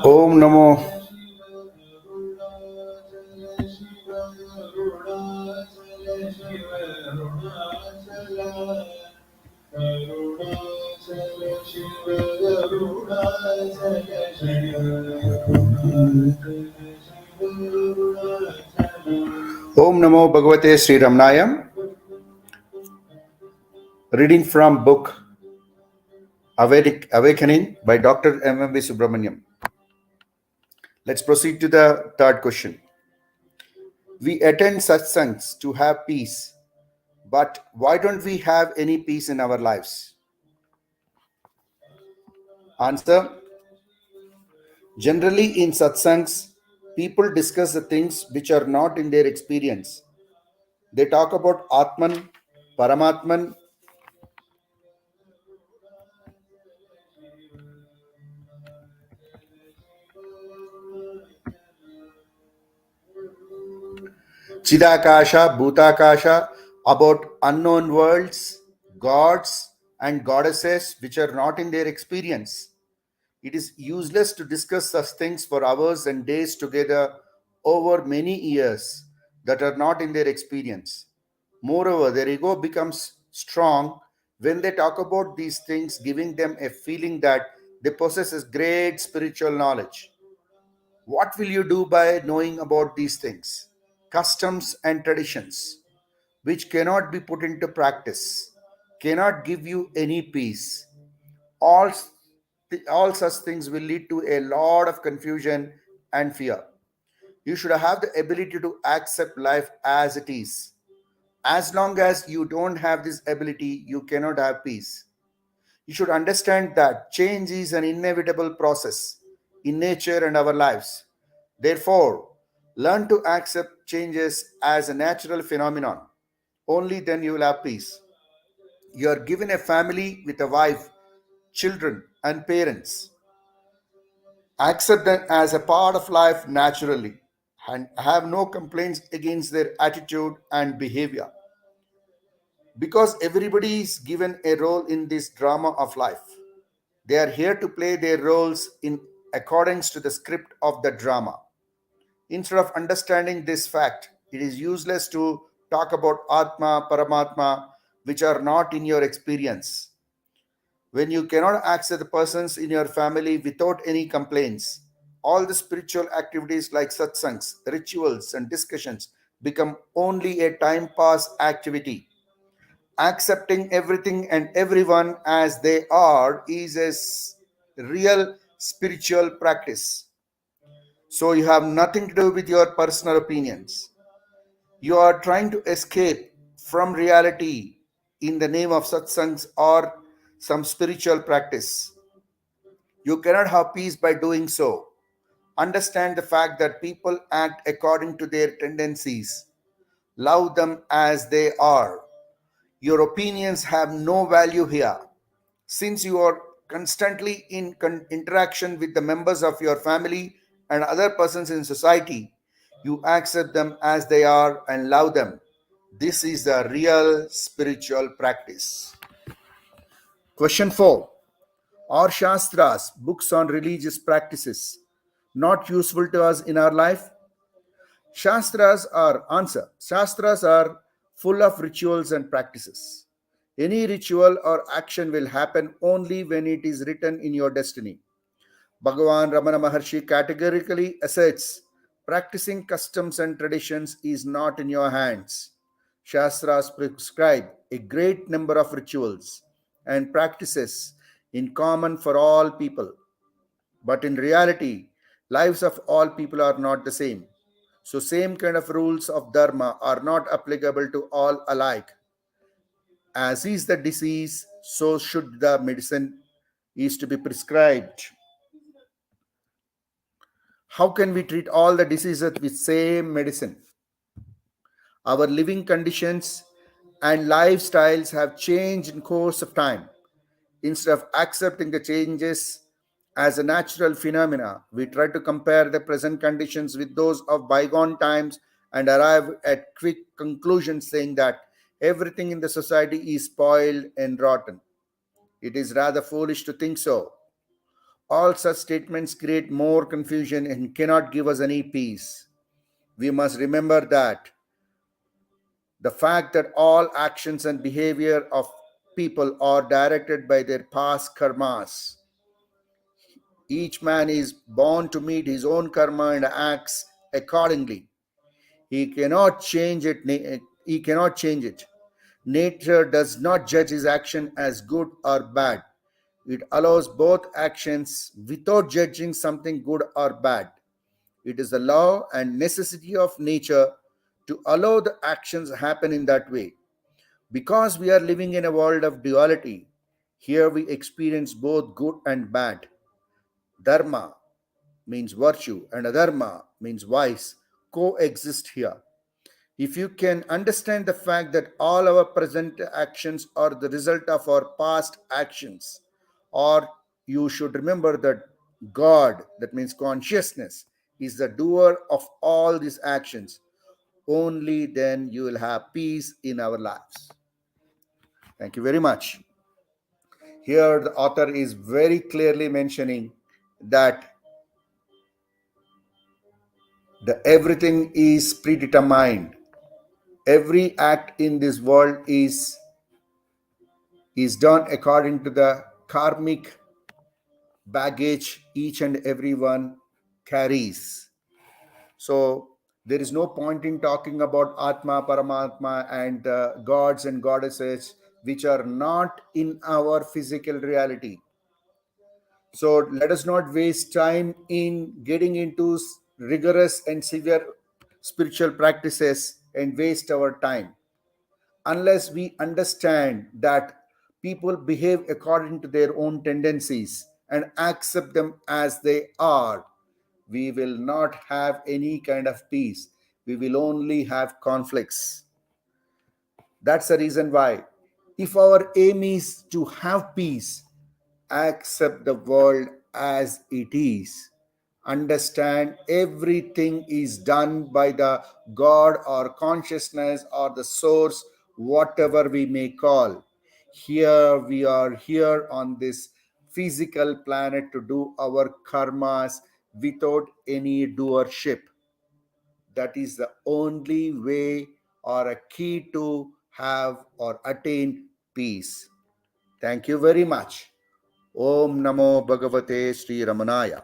Om Namo. Om Namo Bhagavate Sri Ramnaya. Reading from book Awakening by Dr. M.M.V. Subramaniam. Let's proceed to the third question. We attend satsangs to have peace, but why don't we have any peace in our lives? Answer. Generally in satsangs, people discuss the things which are not in their experience. They talk about Atman, Paramatman, Chidakasha, Bhutakasha, about unknown worlds, gods, and goddesses which are not in their experience. It is useless to discuss such things for hours and days together over many years that are not in their experience. Moreover, their ego becomes strong when they talk about these things, giving them a feeling that they possess a great spiritual knowledge. What will you do by knowing about these things? Customs and traditions, which cannot be put into practice, cannot give you any peace. All, all such things will lead to a lot of confusion and fear. You should have the ability to accept life as it is. As long as you don't have this ability, you cannot have peace. You should understand that change is an inevitable process in nature and our lives. Therefore, learn to accept changes as a natural phenomenon. Only then you will have peace. You are given a family with a wife, children, and parents. Accept them as a part of life naturally and have no complaints against their attitude and behavior. Because everybody is given a role in this drama of life. They are here to play their roles in accordance to the script of the drama. Instead of understanding this fact, it is useless to talk about Atma, Paramatma, which are not in your experience. When you cannot accept the persons in your family without any complaints, all the spiritual activities like satsangs, rituals, and discussions become only a time pass activity. Accepting everything and everyone as they are is real spiritual practice. So you have nothing to do with your personal opinions. You are trying to escape from reality in the name of satsangs or some spiritual practice. You cannot have peace by doing so. Understand the fact that people act according to their tendencies. Love them as they are. Your opinions have no value here. Since you are constantly in interaction with the members of your family and other persons in society, you accept them as they are and love them. This is the real spiritual practice. Question 4. Are Shastras, books on religious practices, not useful to us in our life? Shastras are full of rituals and practices. Any ritual or action will happen only when it is written in your destiny. Bhagavan Ramana Maharshi categorically asserts practicing customs and traditions is not in your hands. Shastras prescribe a great number of rituals and practices in common for all people. But in reality, lives of all people are not the same. So, same kind of rules of dharma are not applicable to all alike. As is the disease, so should the medicine is to be prescribed. How can we treat all the diseases with same medicine? Our living conditions and lifestyles have changed in course of time. Instead of accepting the changes as a natural phenomena, we try to compare the present conditions with those of bygone times and arrive at quick conclusions saying that everything in the society is spoiled and rotten. It is rather foolish to think so. All such statements create more confusion and cannot give us any peace. We must remember that the fact that all actions and behavior of people are directed by their past karmas. Each man is born to meet his own karma and acts accordingly. He cannot change it. He cannot change it. Nature does not judge his action as good or bad. It allows both actions without judging something good or bad. It is the law and necessity of nature to allow the actions happen in that way. Because we are living in a world of duality, here we experience both good and bad. Dharma means virtue and adharma means vice coexist here. If you can understand the fact that all our present actions are the result of our past actions, or you should remember that God, that means consciousness, is the doer of all these actions, only then you will have peace in our lives. Thank you very much. Here, the author is very clearly mentioning that the everything is predetermined. Every act in this world is done according to the karmic baggage each and every one carries. So there is no point in talking about Atma, Paramatma, and gods and goddesses which are not in our physical reality. So let us not waste time in getting into rigorous and severe spiritual practices and waste our time. Unless we understand that people behave according to their own tendencies and accept them as they are, we will not have any kind of peace. We will only have conflicts. That's the reason why, if our aim is to have peace, accept the world as it is. Understand everything is done by the God or consciousness or the source, whatever we may call. Here we are here on this physical planet to do our karmas without any doership. That is the only way or a key to have or attain peace. Thank you very much. Om Namo Bhagavate Sri Ramanaya.